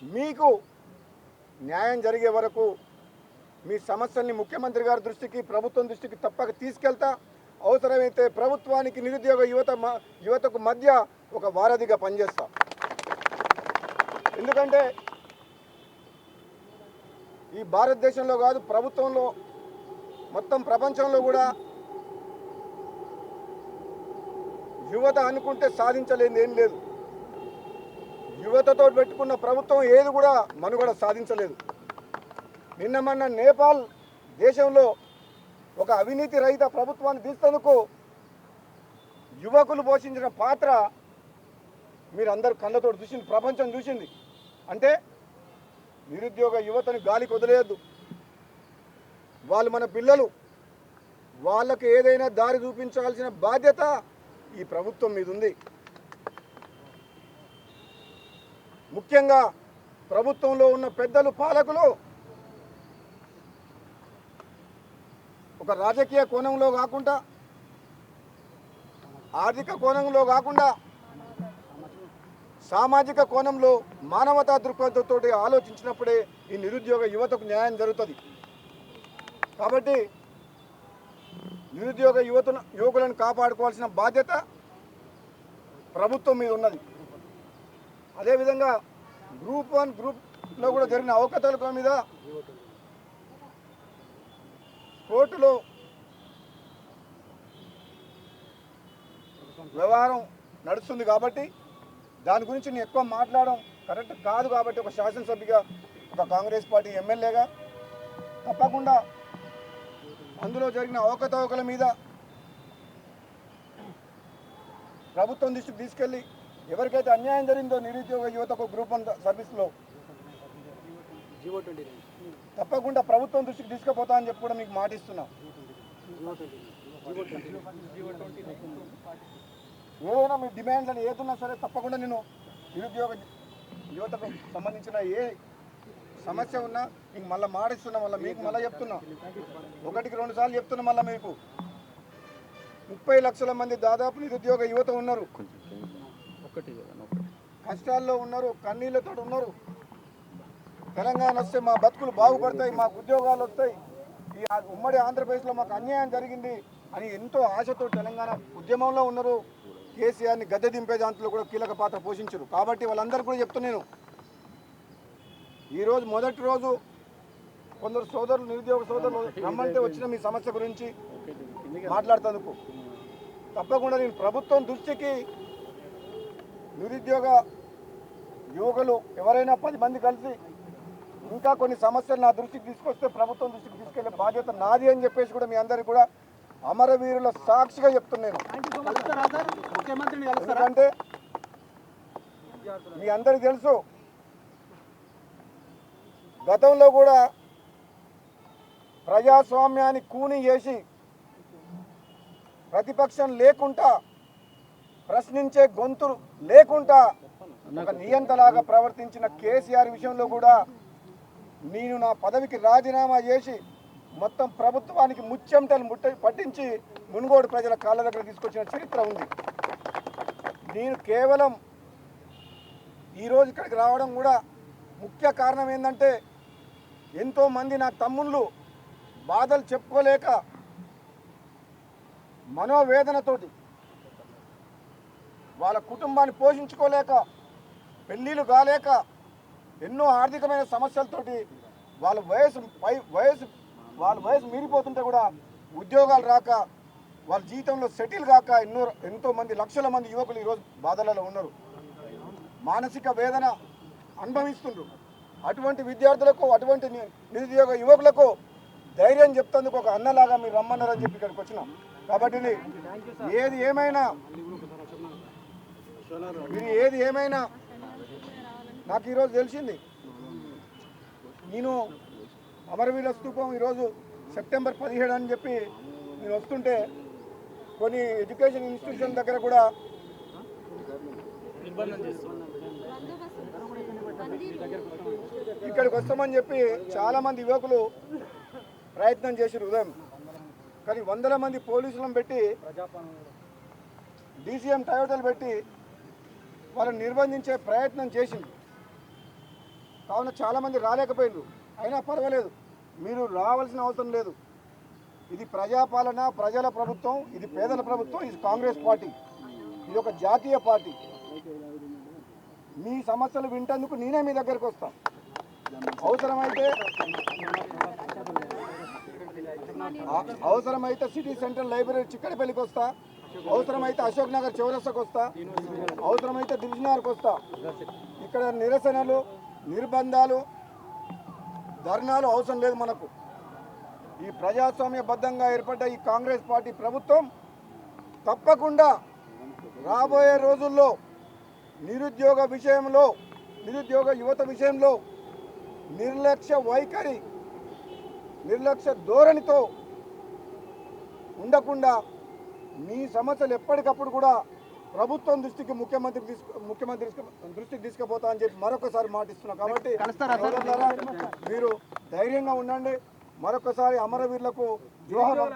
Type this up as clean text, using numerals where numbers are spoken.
మీకు న్యాయం జరిగే వరకు మీ సమస్యల్ని ముఖ్యమంత్రి గారి దృష్టికి, ప్రభుత్వం దృష్టికి తప్పక తీసుకెళ్తా. అవసరమైతే ప్రభుత్వానికి నిరుద్యోగ యువతకు మధ్య ఒక వారధిగా పనిచేస్తా. ఎందుకంటే ఈ భారతదేశంలో కాదు, ప్రభుత్వంలో మొత్తం ప్రపంచంలో కూడా యువత అనుకుంటే సాధించలేనిది ఏం లేదు. యువతతో పెట్టుకున్న ప్రభుత్వం ఏది కూడా మనుగడ సాధించలేదు. నిన్న మొన్న నేపాల్ దేశంలో ఒక అవినీతి రహిత ప్రభుత్వాన్ని తీసేందుకు యువకులు పోషించిన పాత్ర మీరందరూ కళ్ళతో చూసింది, ప్రపంచం చూసింది. అంటే నిరుద్యోగ యువతని గాలికి వదిలేయద్దు. వాళ్ళు మన పిల్లలు, వాళ్ళకి ఏదైనా దారి చూపించాల్సిన బాధ్యత ఈ ప్రభుత్వం మీద ఉంది. ముఖ్యంగా ప్రభుత్వంలో ఉన్న పెద్దలు, పాలకులు ఒక రాజకీయ కోణంలో కాకుండా, ఆర్థిక కోణంలో కాకుండా, సామాజిక కోణంలో మానవతా దృక్పథంతో ఆలోచించినప్పుడే ఈ నిరుద్యోగ యువతకు న్యాయం జరుగుతుంది. కాబట్టి నిరుద్యోగ యువకులను కాపాడుకోవాల్సిన బాధ్యత ప్రభుత్వం మీద ఉన్నది. అదేవిధంగా గ్రూప్ 1, గ్రూప్లో కూడా జరిగిన అవకతవకల మీద కోర్టులో వ్యవహారం నడుస్తుంది. కాబట్టి దాని గురించి నేను ఎక్కువ మాట్లాడడం కరెక్ట్ కాదు. కాబట్టి ఒక శాసనసభ్యుగా, ఒక కాంగ్రెస్ పార్టీ ఎమ్మెల్యేగా తప్పకుండా అందులో జరిగిన అవకతవకల మీద ప్రభుత్వం దృష్టికి తీసుకెళ్ళి ఎవరికైతే అన్యాయం జరిగిందో నిరుద్యోగ యువతకు గ్రూప్ 1 సర్వీస్లో తప్పకుండా ప్రభుత్వం దృష్టికి తీసుకుపోతా అని చెప్పి కూడా మీకు మాట ఇస్తున్నా. ఏదైనా మీ డిమాండ్లను ఏదున్నా సరే తప్పకుండా నేను నిరుద్యోగ యువతకు సంబంధించిన ఏ సమస్య ఉన్నా మీకు మళ్ళీ మాటిస్తున్నా, మళ్ళీ మీకు మళ్ళీ చెప్తున్నా, 1కి 2 సార్లు చెప్తున్నా. మళ్ళీ మీకు 30 లక్షల మంది దాదాపు నిరుద్యోగ యువత ఉన్నారు, కష్టాల్లో ఉన్నారు, కన్నీళ్లతో ఉన్నారు. తెలంగాణ వస్తే మా బతుకులు బాగుపడతాయి, మాకు ఉద్యోగాలు వస్తాయి, ఈ ఉమ్మడి ఆంధ్రప్రదేశ్లో మాకు అన్యాయం జరిగింది అని ఎంతో ఆశతో తెలంగాణ ఉద్యమంలో ఉన్నారు. కేసీఆర్ని గద్దె దింపే దాంట్లో కూడా కీలక పాత్ర పోషించారు. కాబట్టి వాళ్ళందరూ కూడా చెప్తున్నాను, ఈరోజు మొదటి రోజు కొందరు సోదరులు, నిరుద్యోగ సోదరులు రమ్మంటే వచ్చిన మీ సమస్య గురించి మాట్లాడుతందుకు తప్పకుండా నేను ప్రభుత్వం దృష్టికి నిరుద్యోగ యువకులు ఎవరైనా 10 మంది కలిసి ఇంకా కొన్ని సమస్యలు నా దృష్టికి తీసుకొస్తే ప్రభుత్వం దృష్టికి తీసుకెళ్లే బాధ్యత నాది అని చెప్పేసి కూడా మీ అందరికీ కూడా అమరవీరుల సాక్షిగా చెప్తున్నాను. ఎందుకంటే మీ అందరికీ తెలుసు, గతంలో కూడా ప్రజాస్వామ్యాన్ని కూని చేసి ప్రతిపక్షం లేకుండా, ప్రశ్నించే గొంతు లేకుండా ఒక నియంతలాగా ప్రవర్తించిన కేసీఆర్ విషయంలో కూడా నేను నా పదవికి రాజీనామా చేసి మొత్తం ప్రభుత్వానికి ముచ్చెమటలు పట్టించి మునుగోడు ప్రజల కాళ్ళ దగ్గర తీసుకొచ్చిన చరిత్ర ఉంది. నేను కేవలం ఈరోజు ఇక్కడికి రావడం కూడా ముఖ్య కారణం ఏంటంటే, ఎంతోమంది నా తమ్ముళ్ళు బాధలు చెప్పుకోలేక, మనోవేదనతోటి వాళ్ళ కుటుంబాన్ని పోషించుకోలేక, పెళ్ళిళ్ళు కాలేక, ఎన్నో ఆర్థికమైన సమస్యలతోటి వాళ్ళ వయసు మీరిపోతుంటే కూడా ఉద్యోగాలు రాక, వాళ్ళ జీవితంలో సెటిల్ కాక ఎంతోమంది లక్షల మంది యువకులు ఈరోజు బాధలలో ఉన్నారు, మానసిక వేదన అనుభవిస్తుండ్రు. అటువంటి విద్యార్థులకు, అటువంటి నిరుద్యోగ యువకులకు ధైర్యం చెప్తందుకు ఒక అన్నలాగా మీరు రమ్మన్నారని చెప్పి ఇక్కడికి వచ్చినాం. కాబట్టి ఏది ఏమైనా నాకు ఈరోజు తెలిసింది, నేను అమరవీరుల స్తూపం ఈరోజు సెప్టెంబర్ 17 అని చెప్పి నేను వస్తుంటే కొన్ని ఎడ్యుకేషన్ ఇన్స్టిట్యూషన్ దగ్గర కూడా ఇక్కడికి వస్తామని చెప్పి చాలామంది యువకులు ప్రయత్నం చేశారు ఉదయం. కానీ వందల మంది పోలీసులను పెట్టి, డీసీఎం టయోటాలు పెట్టి వాళ్ళని నిర్బంధించే ప్రయత్నం చేసింది. కావున చాలామంది రాలేకపోయినారు. అయినా పర్వాలేదు, మీరు రావాల్సిన అవసరం లేదు. ఇది ప్రజాపాలన, ప్రజల ప్రభుత్వం, ఇది పేదల ప్రభుత్వం, ఇది కాంగ్రెస్ పార్టీ, ఇది ఒక జాతీయ పార్టీ. మీ సమస్యలు వింటేందుకు నేనే మీ దగ్గరికి వస్తా. అవసరమైతే సిటీ సెంట్రల్ లైబ్రరీ చిక్కడపల్లికి వస్తా, అవసరమైతే అశోక్ నగర్ చౌరస్తాకు వస్తా, అవసరమైతే దిల్సుఖ్నగర్కి వస్తా. ఇక్కడ నిరసనలు, నిర్బంధాలు, ధర్నాలు అవసరం లేదు మనకు. ఈ ప్రజాస్వామ్యబద్ధంగా ఏర్పడ్డ ఈ కాంగ్రెస్ పార్టీ ప్రభుత్వం తప్పకుండా రాబోయే రోజుల్లో నిరుద్యోగ విషయంలో, నిరుద్యోగ యువత విషయంలో నిర్లక్ష్య వైఖరి, నిర్లక్ష్య ధోరణితో ఉండకుండా మీ సమస్యలు ఎప్పటికప్పుడు కూడా ప్రభుత్వం దృష్టికి, ముఖ్యమంత్రి దృష్టికి తీసుకుపోతా అని చెప్పి మరొకసారి మాటిస్తున్నా. కాబట్టి మీరు ధైర్యంగా ఉండండి. మరొకసారి అమరవీరులకు జోహార్.